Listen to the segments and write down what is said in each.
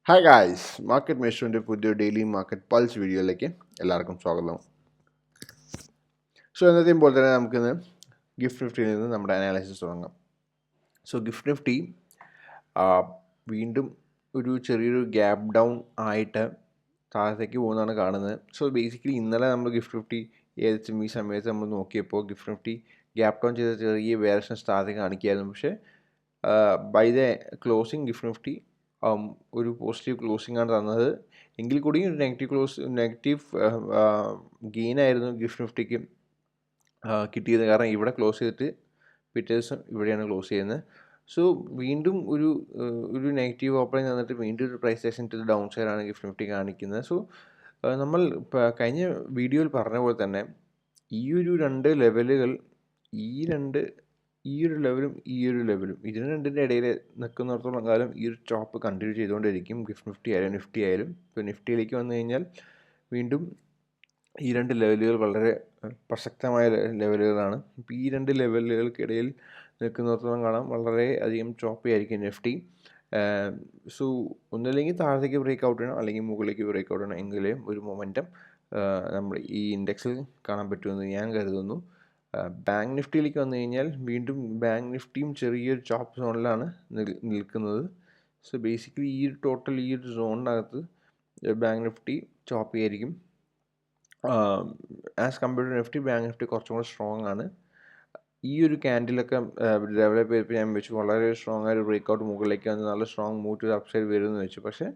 Hi guys, market മേഷറിൻ്റെ പുതിയ daily market pulse വീഡിയോയിലേക്ക് എല്ലാവർക്കും സ്വാഗതം. എന്നത്തെയും പോലെ തന്നെ നമുക്കിന്ന് ഗിഫ്റ്റ് നിഫ്റ്റിയിൽ നിന്ന് നമ്മുടെ അനാലിസിസ് തുടങ്ങാം. ഗിഫ്റ്റ് നിഫ്റ്റി വീണ്ടും ഒരു ചെറിയൊരു ഗ്യാപ്പ് ഡൗൺ ആയിട്ട് താഴത്തേക്ക് പോകുന്നതാണ് കാണുന്നത്. ബേസിക്കലി ഇന്നലെ നമ്മൾ ഗിഫ്റ്റ് നിഫ്റ്റി ഏകദേശം ഈ സമയത്ത് നമ്മൾ നോക്കിയപ്പോൾ ഗിഫ്റ്റ് നിഫ്റ്റി ഗ്യാപ്പ് ഡൗൺ ചെയ്ത ചെറിയ വേരിയേഷൻസ് താഴത്തേക്ക് കാണിക്കുകയായിരുന്നു. പക്ഷേ by the closing GIFT Nifty ഒരു പോസിറ്റീവ് ക്ലോസിംഗ് ആണ് തന്നത്. എങ്കിൽ കൂടിയും ഒരു നെഗറ്റീവ് ഗെയിൻ ആയിരുന്നു ഗിഫ്റ്റ് നിഫ്റ്റിക്ക് കിട്ടിയത്. കാരണം ഇവിടെ ക്ലോസ് ചെയ്തിട്ട് പിറ്റേ ദിവസം ഇവിടെയാണ് ക്ലോസ് ചെയ്യുന്നത്. വീണ്ടും ഒരു നെഗറ്റീവ് ഓപ്പണിംഗ് തന്നിട്ട് വീണ്ടും ഒരു പ്രൈസ് ആക്ഷൻ ടു ഡൗൺ സൈഡാണ് ഗിഫ്റ്റ് നിഫ്റ്റി കാണിക്കുന്നത്. നമ്മൾ കഴിഞ്ഞ വീഡിയോയിൽ പറഞ്ഞ പോലെ തന്നെ ഈ രണ്ട് ലെവലുകൾ ഈ ഒരു ലെവലും ഇതിന് രണ്ടിൻ്റെ ഇടയിൽ നിൽക്കുന്നിടത്തോളം കാലം ഈ ഒരു ചോപ്പ് കണ്ടിന്യൂ ചെയ്തുകൊണ്ടിരിക്കും. ഗിഫ്റ്റ് നിഫ്റ്റി ആയാലും നിഫ്റ്റി ആയാലും. ഇപ്പോൾ നിഫ്റ്റിയിലേക്ക് വന്നു കഴിഞ്ഞാൽ വീണ്ടും ഈ രണ്ട് ലെവലുകൾ വളരെ പ്രസക്തമായ ലെവലുകളാണ്. ഇപ്പോൾ ഈ രണ്ട് ലെവലുകൾക്കിടയിൽ നിൽക്കുന്നിടത്തോളം കാണാം വളരെ അധികം ചോപ്പി ആയിരിക്കും നിഫ്റ്റി. ഒന്നില്ലെങ്കിൽ താഴത്തേക്ക് ബ്രേക്ക് ഔട്ട് ചെയ്യണം, അല്ലെങ്കിൽ മുകളിലേക്ക് ബ്രേക്ക് ഔട്ട് ചെയ്യണം. എങ്കിലേ ഒരു മൊമെൻറ്റം നമ്മൾ ഈ ഇൻഡെക്സിൽ കാണാൻ പറ്റുമെന്ന് ഞാൻ കരുതുന്നു. ബാങ്ക് നിഫ്റ്റിയിലേക്ക് വന്നു കഴിഞ്ഞാൽ വീണ്ടും ബാങ്ക് നിഫ്റ്റിയും ചെറിയൊരു ചോപ്പ് സോണിലാണ് നിൽക്കുന്നത്. ബേസിക്കലി ഈ ഒരു സോണിനകത്ത് ബാങ്ക് നിഫ്റ്റി ചോപ്പി ആയിരിക്കും. As compared to Nifty, bank Nifty കുറച്ചും കൂടെ സ്ട്രോങ് ആണ്. ഈ ഒരു ക്യാൻഡിലൊക്കെ ഡെവലപ്പ് ചെയ്തപ്പോൾ ഞാൻ വെച്ചു വളരെ സ്ട്രോങ് ആയ ഒരു ബ്രേക്ക് ഔട്ട് മുകളിലേക്ക് വന്ന് നല്ല സ്ട്രോങ് മൂവ് ടു അപ്സൈഡ് വരുമെന്ന് വെച്ചു. പക്ഷേ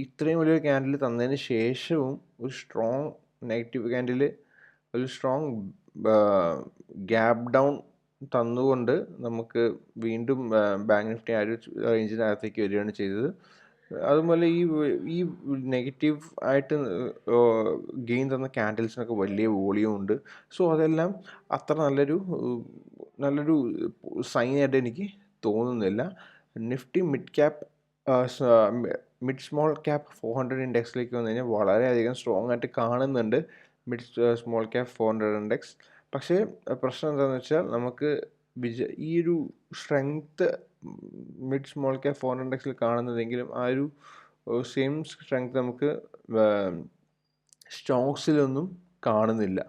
ഇത്രയും വലിയൊരു ക്യാൻഡിൽ തന്നതിന് ശേഷവും ഒരു സ്ട്രോങ് നെഗറ്റീവ് ക്യാൻഡിൽ, ഒരു സ്ട്രോങ് ഗ്യാപ്പ് ഡൗൺ തന്നുകൊണ്ട് നമുക്ക് വീണ്ടും ബാങ്ക് നിഫ്റ്റി ആ ഒരു റേഞ്ചിനകത്തേക്ക് വരികയാണ് ചെയ്തത്. അതുപോലെ ഈ നെഗറ്റീവ് ആയിട്ട് ഗെയിൻ തന്ന ക്യാൻഡിൽസിനൊക്കെ വലിയ വോളിയം ഉണ്ട്. അതെല്ലാം അത്ര നല്ലൊരു സൈനായിട്ട് എനിക്ക് തോന്നുന്നില്ല. നിഫ്റ്റി മിഡ് സ്മോൾ ക്യാപ്പ് 400 ഇൻഡെക്സിലേക്ക് വന്നു കഴിഞ്ഞാൽ വളരെയധികം സ്ട്രോങ് ആയിട്ട് കാണുന്നുണ്ട് സ്മോൾ ക്യാപ്പ് 400 ഇൻഡെക്സ്. പക്ഷേ പ്രശ്നം എന്താണെന്ന് വെച്ചാൽ നമുക്ക് ഈ ഒരു സ്ട്രെങ്ത്ത് മിഡ് സ്മോൾ ക്യാപ്പ് 400 ഇൻഡെക്സിൽ കാണുന്നതെങ്കിലും ആ ഒരു സെയിം സ്ട്രെങ്ത് നമുക്ക് സ്റ്റോക്സിലൊന്നും കാണുന്നില്ല.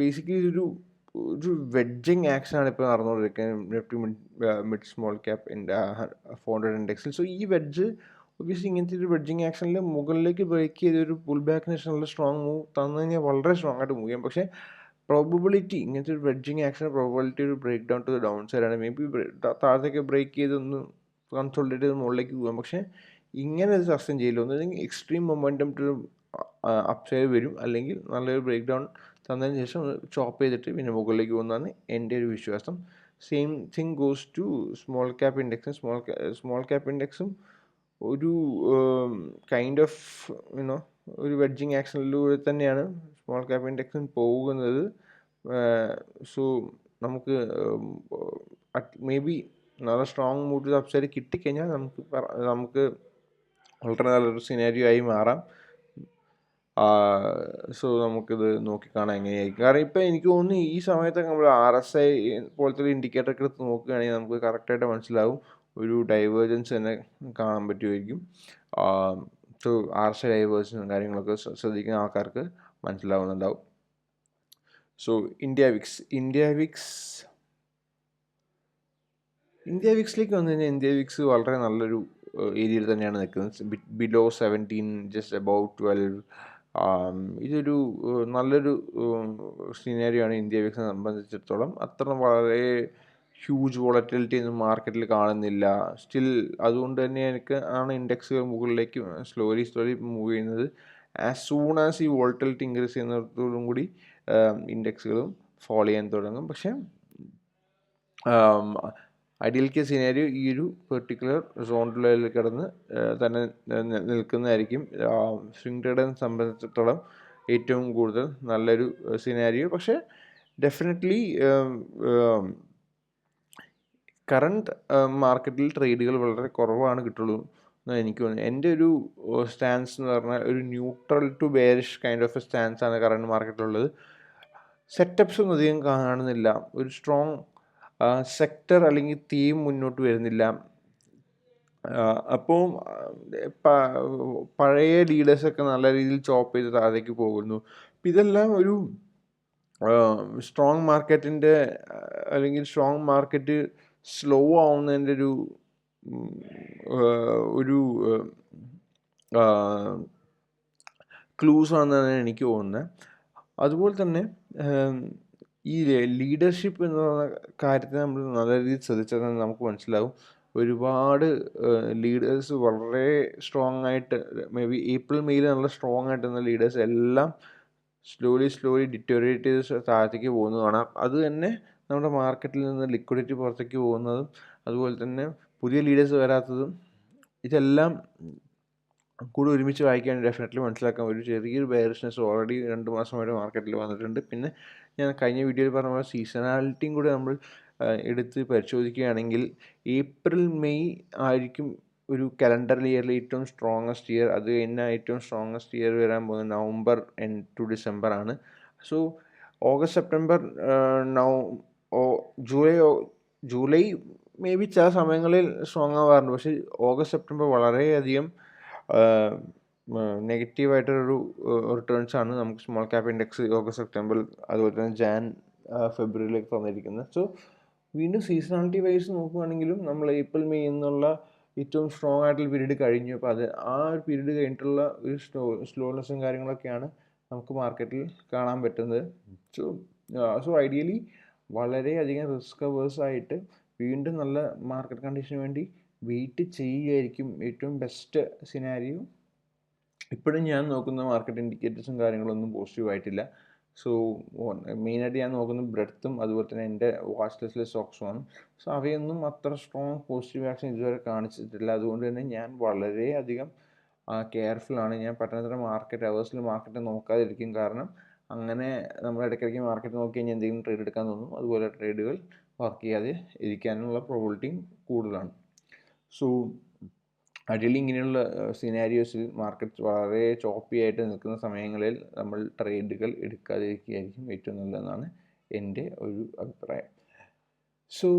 ബേസിക്കലി ഒരു വെഡ്ജിങ് ആക്ഷനാണ് ഇപ്പോൾ നടന്നുകൊണ്ടിരിക്കുന്നത് നിഫ്റ്റി മിഡ് സ്മോൾ ക്യാപ്പ് 400 ഇൻഡെക്സിൽ. ഈ വെഡ്ജ് ഒബ്വിയസ്ലി ഇങ്ങനത്തെ ഒരു വെഡ്ജിങ് ആക്ഷനിൽ മുകളിലേക്ക് ബ്രേക്ക് ചെയ്ത് ഒരു പുൾ ബാക്കിന് ശേഷമുള്ള സ്ട്രോങ് മൂവ് തന്നു കഴിഞ്ഞാൽ വളരെ സ്ട്രോങ് ആയിട്ട് മൂവ് ചെയ്യാം. പക്ഷേ പ്രോബബിലിറ്റി ഇങ്ങനത്തെ ഒരു വെഡ്ജിങ് ആക്ഷൻ പ്രോബബിലിറ്റി ഒരു break down to the down സൈഡാണ്. മേ ബി താഴത്തേക്ക് ബ്രേക്ക് ചെയ്തൊന്ന് കൺസോൾട്ടേറ്റ് ചെയ്ത് മുകളിലേക്ക് പോകാം. പക്ഷേ ഇങ്ങനെ അത് സസ്റ്റെയിൻ ചെയ്യില്ല. ഒന്നുമില്ലെങ്കിൽ extreme momentum to upside വരും, അല്ലെങ്കിൽ നല്ലൊരു ബ്രേക്ക് ഡൗൺ തന്നതിന് ശേഷം ചോപ്പ് ചെയ്തിട്ട് പിന്നെ മുകളിലേക്ക് പോകുന്നതാണ് എൻ്റെ ഒരു വിശ്വാസം. Same thing goes to small cap ഇൻഡെക്സും. സ്മോൾ ക്യാപ്പ് ഇൻഡെക്സും ഒരു കൈൻഡ് ഓഫ് ഒരു വെഡ്ജിങ് ആക്ഷനിലൂടെ തന്നെയാണ് സ്മോൾ ക്യാപ്പ് ഇൻഡെക്സും പോകുന്നത്. നമുക്ക് മേ ബി നല്ല സ്ട്രോങ് മൂവ് ടു അപ്സൈഡ് കിട്ടിക്കഴിഞ്ഞാൽ നമുക്ക് വളരെ നല്ലൊരു സിനാരിയോ ആയി മാറാം. നമുക്കിത് നോക്കിക്കാണാൻ എങ്ങനെയായിരിക്കും. കാരണം ഇപ്പോൾ എനിക്ക് തോന്നുന്നു ഈ സമയത്തൊക്കെ നമ്മൾ RSI പോലത്തെ ഒരു ഇൻഡിക്കേറ്ററൊക്കെ എടുത്ത് നോക്കുകയാണെങ്കിൽ നമുക്ക് കറക്റ്റായിട്ട് മനസ്സിലാവും. ഒരു ഡൈവേർജൻസ് തന്നെ കാണാൻ പറ്റുമായിരിക്കും. RSI ഡൈവേർജൻസും കാര്യങ്ങളൊക്കെ ശ്രദ്ധിക്കുന്ന ആൾക്കാർക്ക് മനസ്സിലാവുന്നുണ്ടാവും. ഇന്ത്യ വിക്സിലേക്ക് വന്നു കഴിഞ്ഞാൽ ഇന്ത്യ വിക്സ് വളരെ നല്ലൊരു ഏരിയയിൽ തന്നെയാണ് നിൽക്കുന്നത്. Below 17, just about 12. ഇതൊരു നല്ലൊരു സിനാരിയോ ആണ് ഇന്ത്യ വിക്സിനെ സംബന്ധിച്ചിടത്തോളം. അത്ര വളരെ ഹ്യൂജ് വോളറ്റിലിറ്റി ഒന്നും മാർക്കറ്റിൽ കാണുന്നില്ല സ്റ്റിൽ. അതുകൊണ്ട് തന്നെ ഇൻഡെക്സുകൾ മുകളിലേക്ക് സ്ലോലി മൂവ് ചെയ്യുന്നത്. ആസ് സൂൺ ആസ് ഈ വോളറ്റിലിറ്റി ഇൻക്രീസ് ചെയ്യുന്നതോടും കൂടി ഇൻഡെക്സുകളും ഫോളോ ചെയ്യാൻ തുടങ്ങും. പക്ഷേ ഐഡിയൽ കേസ് സിനാരിയോ ഈ ഒരു പെർട്ടിക്കുലർ സോണിൽ കിടന്ന് തന്നെ നിൽക്കുന്നതായിരിക്കും സ്വിംഗ് ട്രേഡിനെ സംബന്ധിച്ചിടത്തോളം ഏറ്റവും കൂടുതൽ നല്ലൊരു സിനാരിയോ. പക്ഷേ ഡെഫിനറ്റ്ലി കറണ്ട് മാർക്കറ്റിൽ ട്രേഡുകൾ വളരെ കുറവാണ് കിട്ടുള്ളൂ എന്ന് എനിക്ക് തോന്നുന്നു. എൻ്റെ ഒരു സ്റ്റാൻസ് എന്ന് പറഞ്ഞാൽ ഒരു neutral to bearish kind of a സ്റ്റാൻസാണ് കറണ്ട് മാർക്കറ്റിലുള്ളത്. സെറ്റപ്സ് ഒന്നും അധികം കാണുന്നില്ല. ഒരു സ്ട്രോങ് സെക്ടർ അല്ലെങ്കിൽ തീം മുന്നോട്ട് വരുന്നില്ല. അപ്പോൾ പഴയ ലീഡേഴ്സൊക്കെ നല്ല രീതിയിൽ ചോപ്പ് ചെയ്ത് താഴേക്ക് പോകുന്നു. അപ്പം ഇതെല്ലാം ഒരു സ്ട്രോങ് മാർക്കറ്റിൻ്റെ അല്ലെങ്കിൽ സ്ട്രോങ് മാർക്കറ്റ് സ്ലോ ആവുന്നതിൻ്റെ ഒരു ക്ലൂസ് ആണെന്നാണ് എനിക്ക് തോന്നുന്നത്. അതുപോലെ തന്നെ ഈ ലീഡർഷിപ്പ് എന്ന് പറയുന്ന കാര്യത്തെ നമ്മൾ നല്ല രീതിയിൽ ശ്രദ്ധിച്ചാൽ തന്നെ നമുക്ക് മനസ്സിലാവും ഒരുപാട് ലീഡേഴ്സ് വളരെ സ്ട്രോങ് ആയിട്ട് ഏപ്രിൽ മെയ്യിൽ നല്ല സ്ട്രോങ് ആയിട്ടുള്ള ലീഡേഴ്സ് എല്ലാം സ്ലോലി ഡിറ്റോറിയേറ്റ് ചെയ്ത് താഴത്തേക്ക് പോകുന്നത് കാണാം. അത് തന്നെ നമ്മുടെ മാർക്കറ്റിൽ നിന്ന് ലിക്വിഡിറ്റി പുറത്തേക്ക് പോകുന്നതും അതുപോലെ തന്നെ പുതിയ ലീഡേഴ്സ് വരാത്തതും ഇതെല്ലാം കൂടി ഒരുമിച്ച് വായിക്കാൻ ഡെഫിനറ്റ്ലി മനസ്സിലാക്കാം. ഒരു ചെറിയൊരു ബെയറിഷ്നെസ് ഓൾറെഡി 2 മാസമായിട്ട് മാർക്കറ്റിൽ വന്നിട്ടുണ്ട്. പിന്നെ ഞാൻ കഴിഞ്ഞ വീഡിയോയിൽ പറഞ്ഞ പോലെ സീസണാലിറ്റിയും കൂടി നമ്മൾ എടുത്ത് പരിശോധിക്കുകയാണെങ്കിൽ ഏപ്രിൽ മെയ് ആയിരിക്കും ഒരു കലണ്ടർ ഇയറിൽ ഏറ്റവും സ്ട്രോങ്ങസ്റ്റ് ഇയർ. അത് കഴിഞ്ഞാൽ ഏറ്റവും സ്ട്രോങ്ങസ്റ്റ് ഇയർ വരാൻ പോകുന്നത് നവംബർ എൻഡ് ടു ഡിസംബർ ആണ്. So August September July may be ചില സമയങ്ങളിൽ സ്ട്രോങ് ആവാറുണ്ട്. പക്ഷേ ഓഗസ്റ്റ് സെപ്റ്റംബർ വളരെയധികം നെഗറ്റീവായിട്ടൊരു റിട്ടേൺസ് ആണ് നമുക്ക് small cap index August September അതുപോലെ തന്നെ ഫെബ്രുവരിയിലേക്ക് തന്നിരിക്കുന്നത്. സോ വീണ്ടും സീസണാലിറ്റി വൈസ് നോക്കുകയാണെങ്കിലും നമ്മൾ ഏപ്രിൽ മെയ് എന്നുള്ള ഏറ്റവും സ്ട്രോങ് ആയിട്ടുള്ള പീരീഡ് കഴിഞ്ഞു. അപ്പോൾ ആ ഒരു പീരീഡ് കഴിഞ്ഞിട്ടുള്ള ഒരു സ്ലോനെസ്സും കാര്യങ്ങളൊക്കെയാണ് നമുക്ക് മാർക്കറ്റിൽ കാണാൻ പറ്റുന്നത്. സോ ഐഡിയലി വളരെയധികം റിസ്ക് അവേഴ്സ് ആയിട്ട് വീണ്ടും നല്ല മാർക്കറ്റ് കണ്ടീഷന് വേണ്ടി വെയിറ്റ് ചെയ്യുകയായിരിക്കും ഏറ്റവും ബെസ്റ്റ് സിനാരിയോ. ഇപ്പോഴും ഞാൻ നോക്കുന്ന മാർക്കറ്റ് ഇൻഡിക്കേറ്റേഴ്സും കാര്യങ്ങളൊന്നും പോസിറ്റീവ് ആയിട്ടില്ല. സോ മെയിനായിട്ട് ഞാൻ നോക്കുന്നത് ബ്രെഡ്ത്തും അതുപോലെ തന്നെ എൻ്റെ വാച്ച് ലിസ്റ്റിലെ സ്റ്റോക്സുമാണ്. സോ അവയൊന്നും അത്ര സ്ട്രോങ് പോസിറ്റീവ് ആക്ഷൻ ഇതുവരെ കാണിച്ചിട്ടില്ല. അതുകൊണ്ട് തന്നെ ഞാൻ വളരെയധികം കെയർഫുള്ളാണ്. ഞാൻ പറ്റുന്നത്ര മാർക്കറ്റ് അവേഴ്സിൽ മാർക്കറ്റ് നോക്കാതിരിക്കും. കാരണം അങ്ങനെ നമ്മൾ ഇടയ്ക്കിടയ്ക്ക് മാർക്കറ്റ് നോക്കി കഴിഞ്ഞാൽ എന്തെങ്കിലും ട്രേഡ് എടുക്കാൻ തോന്നും. അതുപോലെ ട്രേഡുകൾ വർക്ക് ചെയ്യാതെ ഇരിക്കാനുള്ള പ്രോബിലിറ്റിയും കൂടുതലാണ്. സോ ഐഡിയലി ഇങ്ങനെയുള്ള സിനാരിയോസിൽ മാർക്കറ്റ് വളരെ ചോപ്പി ആയിട്ട് നിൽക്കുന്ന സമയങ്ങളിൽ നമ്മൾ ട്രേഡുകൾ എടുക്കാതിരിക്കുകയായിരിക്കും ഏറ്റവും നല്ലതെന്നാണ് എൻ്റെ ഒരു അഭിപ്രായം. സോ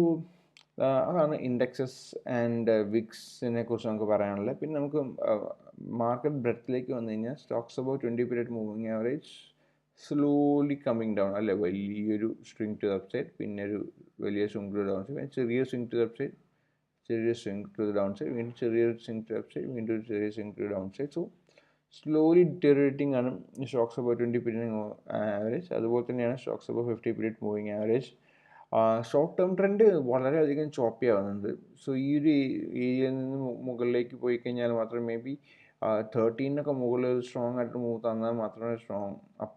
അതാണ് ഇൻഡെക്സസ് ആൻഡ് വിക്സിനെ കുറിച്ച് നമുക്ക് പറയാനുള്ളത്. പിന്നെ നമുക്ക് മാർക്കറ്റ് ബ്രെഡ്ത്തിലേക്ക് വന്നു കഴിഞ്ഞാൽ stocks about 20 period moving average slowly coming down അല്ലേ. വലിയൊരു സ്വിംഗ് ടു ദ അപ്സൈഡ്, പിന്നെ ഒരു വലിയ swing to the downside, ചെറിയ സ്വിംഗ് ടു ദ അപ്സൈഡ്, ചെറിയ swing to the downside, വീണ്ടും ചെറിയൊരു സ്വിംഗ് ടു അപ്സൈഡ്, വീണ്ടും ഒരു ചെറിയ swing to downside. So slowly deteriorating ആണ് സ്റ്റോക്സ് അബൌട്ട് 20 പീരിയഡ് ആവറേജ്. അതുപോലെ തന്നെയാണ് stocks about 50 period moving average. Short term trend വളരെയധികം ചോപ്പി ആവുന്നുണ്ട്. സോ ഈ ഒരു ഏരിയയിൽ നിന്ന് മുകളിലേക്ക് പോയി കഴിഞ്ഞാൽ മാത്രമേ മേ ബി 13 മുകളിൽ ഒരു സ്ട്രോങ് ആയിട്ട് മൂവ് തന്നാൽ മാത്രമേ സ്ട്രോങ് അപ്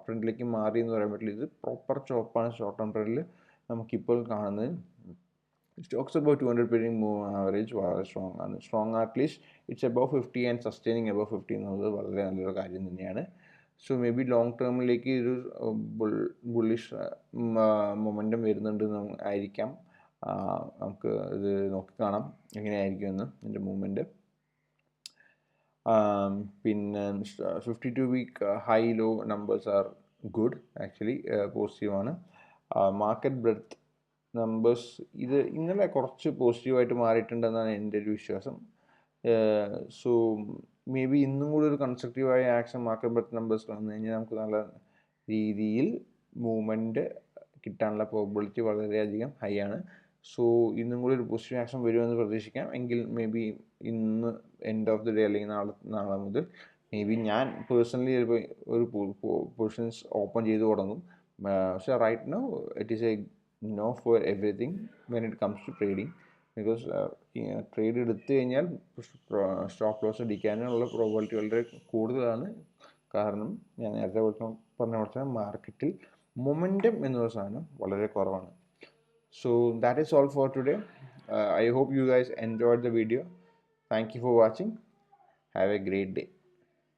ട്രെൻഡിലേക്ക് മാറി എന്ന് പറയാൻ പറ്റില്ല. ഇത് പ്രോപ്പർ ചോപ്പാണ് ഷോർട്ട് ടേം ട്രെൻഡിൽ നമുക്കിപ്പോൾ കാണുന്നത്. Stocks about 200 period move average വളരെ സ്ട്രോങ് ആണ്. Strong at least it's above 50 and sustaining above 50 എന്നുള്ളത് വളരെ നല്ലൊരു കാര്യം തന്നെയാണ്. സോ മേ ബി ലോങ് ടേമിലേക്ക് ഒരു ബുള്ളിഷ് മൊമെൻറ്റം വരുന്നുണ്ട് ആയിരിക്കാം. നമുക്ക് ഇത് നോക്കിക്കാണാം എങ്ങനെയായിരിക്കുമെന്ന് ഇതിൻ്റെ മൂവ്മെൻറ്റ്. പിന്നെ 52 week high low numbers are good, actually പോസിറ്റീവാണ്. മാർക്കറ്റ് ബ്രെഡ്ത്ത് നമ്പേഴ്സ് ഇത് ഇന്നലെ കുറച്ച് പോസിറ്റീവായിട്ട് മാറിയിട്ടുണ്ടെന്നാണ് എൻ്റെ ഒരു വിശ്വാസം. സോ മേ ബി ഇന്നും കൂടി ഒരു കൺസ്ട്രക്റ്റീവായ ആക്ഷൻ മാർക്കറ്റ് ബ്രെഡ്ത്ത് നമ്പേഴ്സ് വന്നു കഴിഞ്ഞാൽ നമുക്ക് നല്ല രീതിയിൽ മൂവ്മെൻറ്റ് കിട്ടാനുള്ള പ്രോബിലിറ്റി വളരെയധികം ഹൈ ആണ്. സോ ഇന്നും കൂടി ഒരു പോസിറ്റീവ് ആക്ഷൻ വരുമെന്ന് പ്രതീക്ഷിക്കാം. എങ്കിൽ മേ ബി ഇന്ന് എൻഡ് ഓഫ് ദി ഡേ അല്ലെങ്കിൽ നാളെ മുതൽ മേ ബി ഞാൻ പേഴ്സണലി ചിലപ്പോൾ ഒരു പൊസിഷൻസ് ഓപ്പൺ ചെയ്ത് തുടങ്ങും. പക്ഷേ right now it is a no for everything when it comes to trading. Because trade എടുത്തു കഴിഞ്ഞാൽ സ്റ്റോപ്പ് ലോസ് അടിക്കാനുള്ള പ്രോബിലിറ്റി വളരെ കൂടുതലാണ്. കാരണം ഞാൻ നേരത്തെ പറഞ്ഞ പോലെ മാർക്കറ്റിൽ മൊമെൻറ്റം എന്നുള്ള സാധനം വളരെ കുറവാണ്. So that is all for today. I hope you guys enjoyed the video. Thank you for watching. Have a great day.